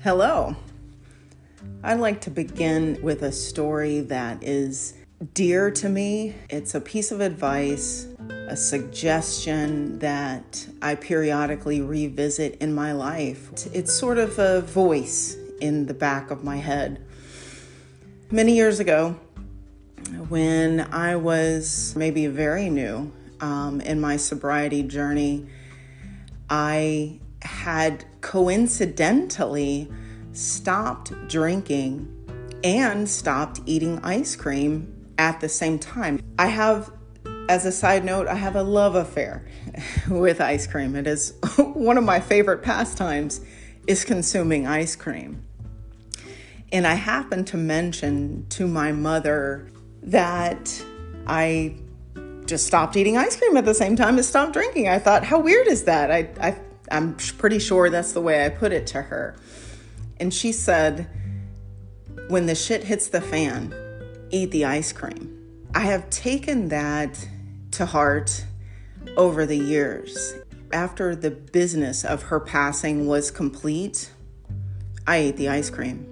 Hello. I'd like to begin with a story that is dear to me. It's a piece of advice, a suggestion that I periodically revisit in my life. It's sort of a voice in the back of my head. Many years ago, when I was maybe very new in my sobriety journey, I had coincidentally stopped drinking and stopped eating ice cream at the same time. As a side note, I have a love affair with ice cream. It is one of my favorite pastimes is consuming ice cream. And I happened to mention to my mother that I just stopped eating ice cream at the same time as stopped drinking. I thought, how weird is that? I'm pretty sure that's the way I put it to her. And she said, when the shit hits the fan, eat the ice cream. I have taken that to heart over the years. After the business of her passing was complete, I ate the ice cream.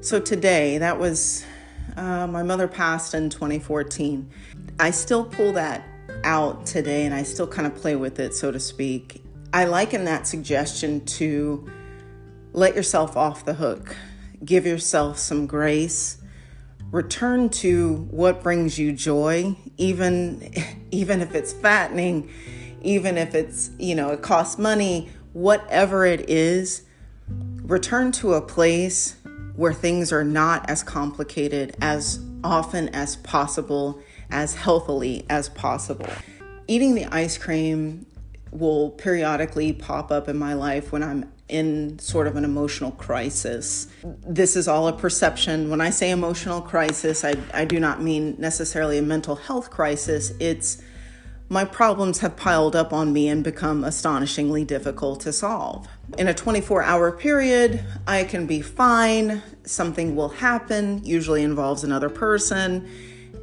So today, that was, my mother passed in 2014. I still pull that out today and I still kind of play with it, so to speak. I liken that suggestion to let yourself off the hook. Give yourself some grace. Return to what brings you joy, even if it's fattening, even if it's, it costs money, whatever it is. Return to a place where things are not as complicated as often as possible, as healthily as possible. Eating the ice cream will periodically pop up in my life when I'm in sort of an emotional crisis. This is all a perception. When I say emotional crisis, I do not mean necessarily a mental health crisis. It's my problems have piled up on me and become astonishingly difficult to solve. In a 24-hour period, I can be fine. Something will happen, usually involves another person.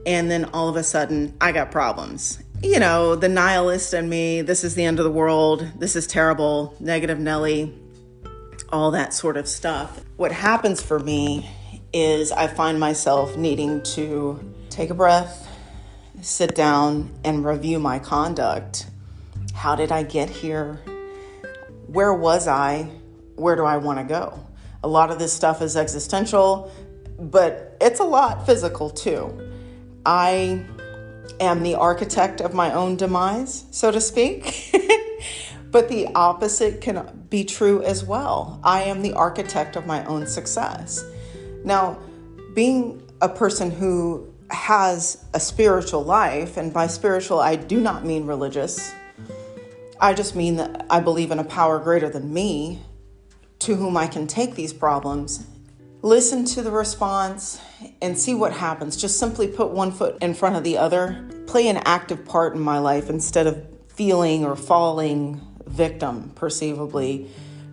And then all of a sudden, I got problems. The nihilist in me, this is the end of the world, this is terrible, negative Nelly, all that sort of stuff. What happens for me is I find myself needing to take a breath, sit down, and review my conduct. How did I get here? Where was I? Where do I want to go? A lot of this stuff is existential, but it's a lot physical too. I am the architect of my own demise, so to speak. But the opposite can be true as well. I am the architect of my own success. Now, being a person who has a spiritual life, and by spiritual, I do not mean religious. I just mean that I believe in a power greater than me, to whom I can take these problems, listen to the response, and see what happens. Just simply put one foot in front of the other, play an active part in my life instead of feeling or falling victim, perceivably,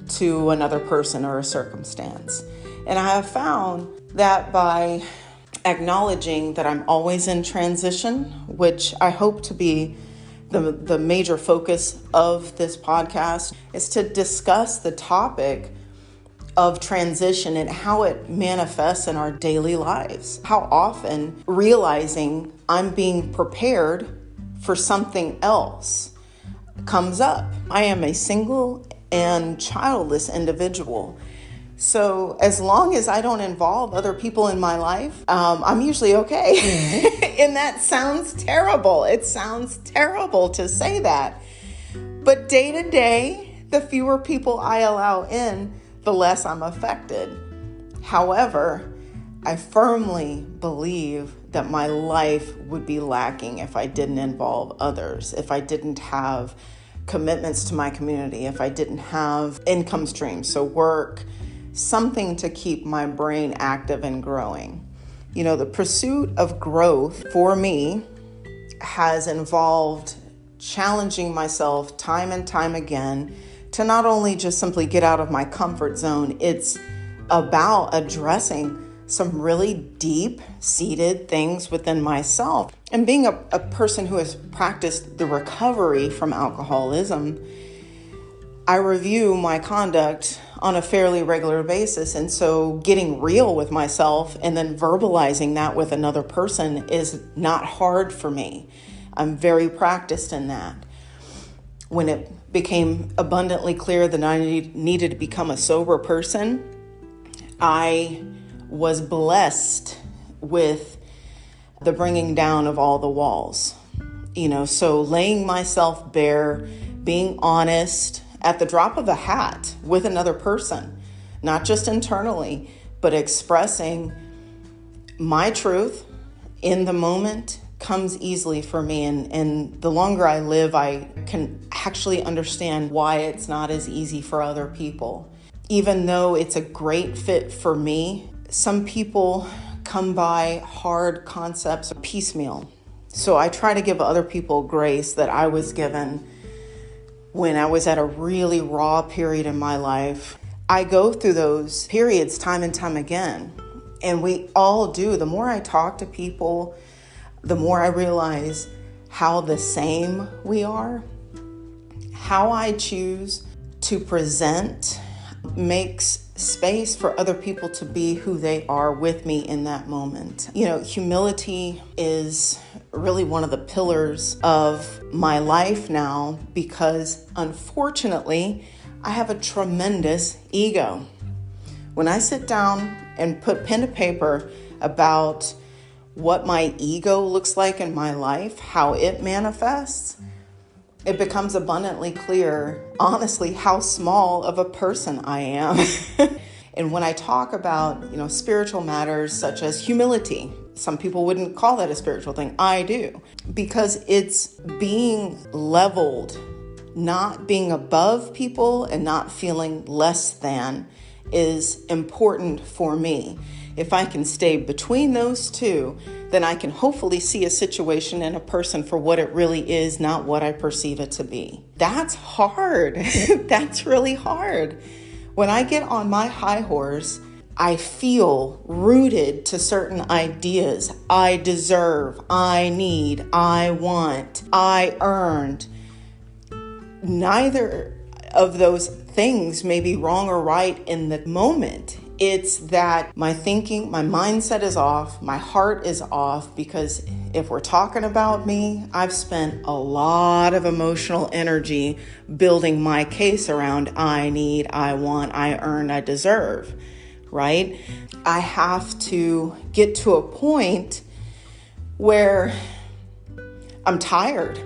to another person or a circumstance. And I have found that by acknowledging that I'm always in transition, which I hope to be the major focus of this podcast, is to discuss the topic of transition and how it manifests in our daily lives. How often realizing I'm being prepared for something else comes up. I am a single and childless individual. So as long as I don't involve other people in my life, I'm usually okay. Mm-hmm. And that sounds terrible. It sounds terrible to say that. But day to day, the fewer people I allow in, the less I'm affected. However, I firmly believe that my life would be lacking if I didn't involve others, if I didn't have commitments to my community, if I didn't have income streams, so work, something to keep my brain active and growing. The pursuit of growth for me has involved challenging myself time and time again to not only just simply get out of my comfort zone, it's about addressing some really deep-seated things within myself. And being a person who has practiced the recovery from alcoholism, I review my conduct on a fairly regular basis. And so getting real with myself and then verbalizing that with another person is not hard for me. I'm very practiced in that. When it became abundantly clear that I needed to become a sober person, I was blessed with the bringing down of all the walls. So laying myself bare, being honest at the drop of a hat with another person, not just internally, but expressing my truth in the moment comes easily for me. And the longer I live, I can actually understand why it's not as easy for other people. Even though it's a great fit for me, some people come by hard concepts piecemeal. So I try to give other people grace that I was given when I was at a really raw period in my life. I go through those periods time and time again, and we all do. The more I talk to people, the more I realize how the same we are. How I choose to present makes space for other people to be who they are with me in that moment. Humility is really one of the pillars of my life now, because unfortunately, I have a tremendous ego. When I sit down and put pen to paper about what my ego looks like in my life, how it manifests, it becomes abundantly clear, honestly, how small of a person I am. And when I talk about, spiritual matters such as humility, some people wouldn't call that a spiritual thing. I do, because it's being leveled, not being above people and not feeling less than is important for me. If I can stay between those two, then I can hopefully see a situation and a person for what it really is, not what I perceive it to be. That's hard. That's really hard. When I get on my high horse, I feel rooted to certain ideas. I deserve, I need, I want, I earned. Neither of those things may be wrong or right in the moment. It's that my thinking, my mindset is off, my heart is off, because if we're talking about me, I've spent a lot of emotional energy building my case around I need, I want, I earn, I deserve, right? I have to get to a point where I'm tired.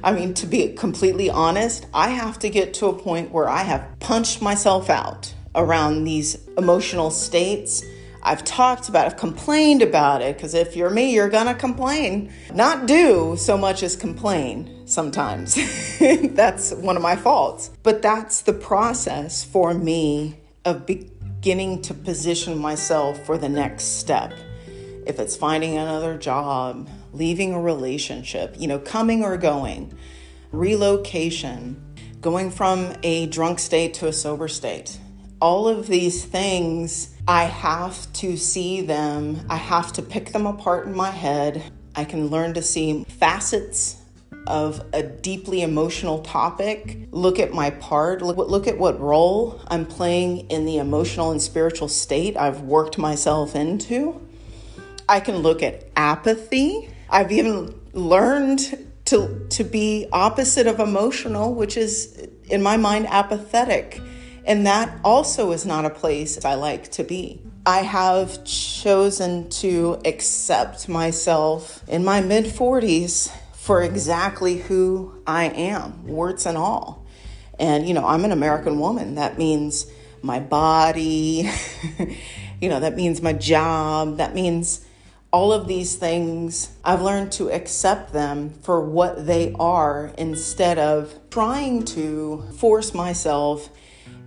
To be completely honest, I have to get to a point where I have punched myself out around these emotional states. I've talked about it, I've complained about it, because if you're me, you're gonna complain. Not do so much as complain sometimes. That's one of my faults. But that's the process for me of beginning to position myself for the next step. If it's finding another job, leaving a relationship, coming or going, relocation, going from a drunk state to a sober state. All of these things, I have to see them. I have to pick them apart in my head. I can learn to see facets of a deeply emotional topic. Look at my part. Look at what role I'm playing in the emotional and spiritual state I've worked myself into. I can look at apathy. I've even learned to be opposite of emotional, which is, in my mind, apathetic. And that also is not a place I like to be. I have chosen to accept myself in my mid-40s for exactly who I am, warts and all. And, I'm an American woman. That means my body, that means my job, that means all of these things. I've learned to accept them for what they are instead of trying to force myself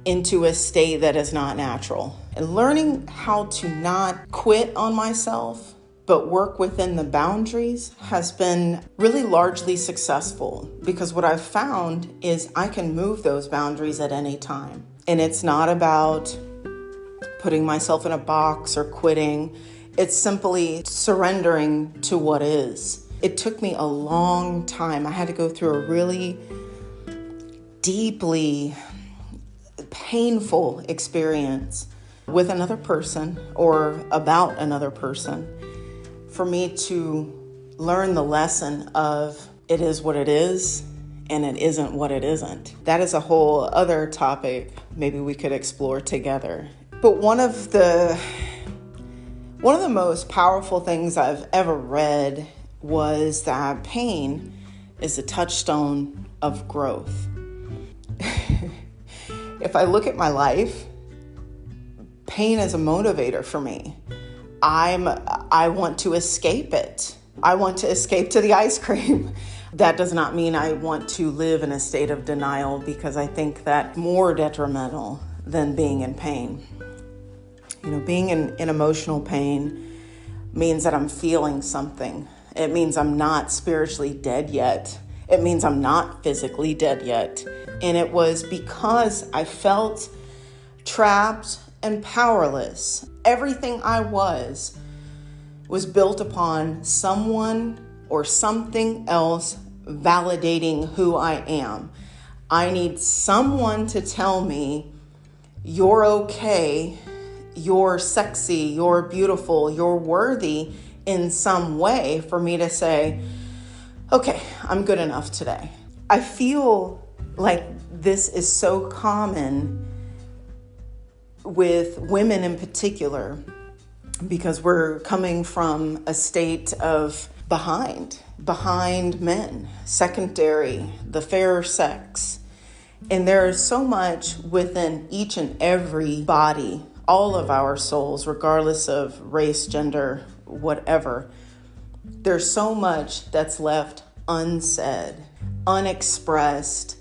into a state that is not natural. And learning how to not quit on myself, but work within the boundaries has been really largely successful, because what I've found is I can move those boundaries at any time. And it's not about putting myself in a box or quitting. It's simply surrendering to what is. It took me a long time. I had to go through a really deeply painful experience with another person or about another person, for me to learn the lesson of it is what it is and it isn't what it isn't. That is a whole other topic maybe we could explore together. But one of the most powerful things I've ever read was that pain is a touchstone of growth. If I look at my life, pain is a motivator for me. I want to escape it. I want to escape to the ice cream. That does not mean I want to live in a state of denial, because I think that's more detrimental than being in pain. Being in emotional pain means that I'm feeling something. It means I'm not spiritually dead yet. It means I'm not physically dead yet. And it was because I felt trapped and powerless. Everything I was built upon someone or something else validating who I am. I need someone to tell me, you're okay, you're sexy, you're beautiful, you're worthy in some way, for me to say, okay, I'm good enough today. I feel like this is so common with women in particular, because we're coming from a state of behind men, secondary, the fair sex. And there is so much within each and every body, all of our souls, regardless of race, gender, whatever. There's so much that's left unsaid, unexpressed,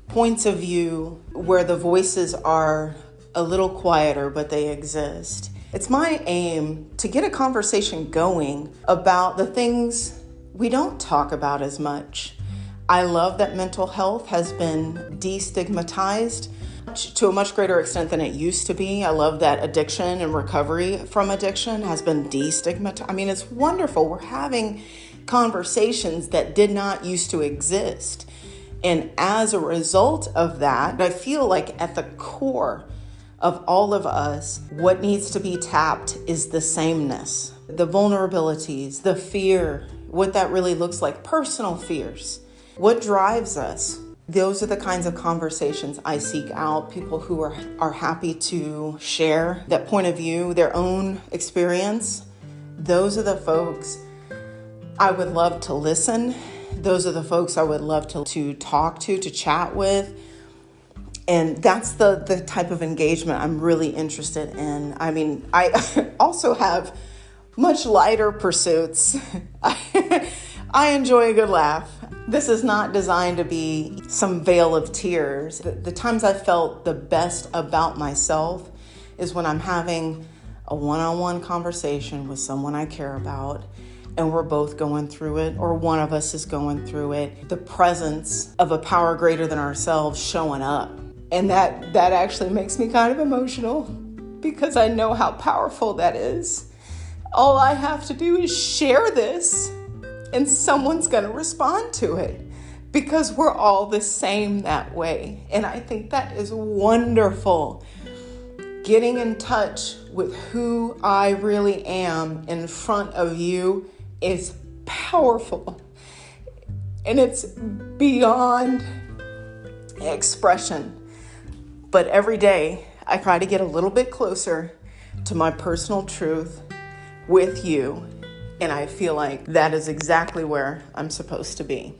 points of view where the voices are a little quieter, but they exist. It's my aim to get a conversation going about the things we don't talk about as much. I love that mental health has been destigmatized to a much greater extent than it used to be. I love that addiction and recovery from addiction has been destigmatized. I mean, it's wonderful. We're having conversations that did not used to exist. And as a result of that, I feel like at the core of all of us, what needs to be tapped is the sameness, the vulnerabilities, the fear, what that really looks like, personal fears, what drives us. Those are the kinds of conversations I seek out, people who are happy to share that point of view, their own experience. Those are the folks I would love to listen. Those are the folks I would love to talk to chat with. And that's the type of engagement I'm really interested in. I mean, I also have much lighter pursuits. I enjoy a good laugh. This is not designed to be some veil of tears. The times I've felt the best about myself is when I'm having a one-on-one conversation with someone I care about, and we're both going through it, or one of us is going through it. The presence of a power greater than ourselves showing up. And that actually makes me kind of emotional, because I know how powerful that is. All I have to do is share this and someone's going to respond to it, because we're all the same that way. And I think that is wonderful. Getting in touch with who I really am in front of you is powerful. And it's beyond expression. But every day I try to get a little bit closer to my personal truth with you. And I feel like that is exactly where I'm supposed to be.